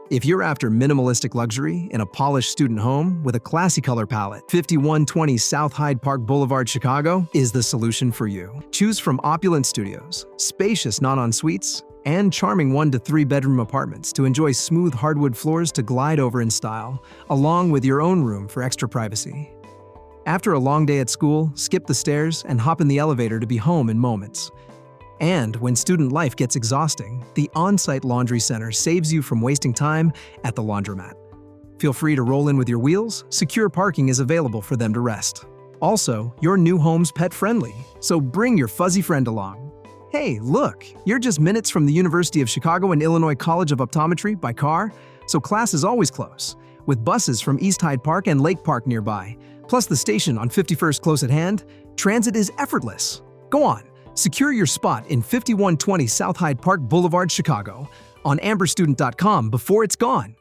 If you're after minimalistic luxury in a polished student home with a classy color palette, 5120 South Hyde Park Boulevard, Chicago is the solution for you. Choose from opulent studios, spacious non-en-suites, and charming 1 to 3 bedroom apartments to enjoy smooth hardwood floors to glide over in style, along with your own room for extra privacy. After a long day at school, skip the stairs and hop in the elevator to be home in moments. And when student life gets exhausting, the on-site laundry center saves you from wasting time at the laundromat. Feel free to roll in with your wheels. Secure parking is available for them to rest. Also, your new home's pet-friendly, so bring your fuzzy friend along. Hey, look, you're just minutes from the University of Chicago and Illinois College of Optometry by car, so class is always close, with buses from East Hyde Park and Lake Park nearby, plus the station on 51st close at hand. Transit is effortless. Go on. Secure your spot in 5120 South Hyde Park Boulevard, Chicago on amberstudent.com before it's gone.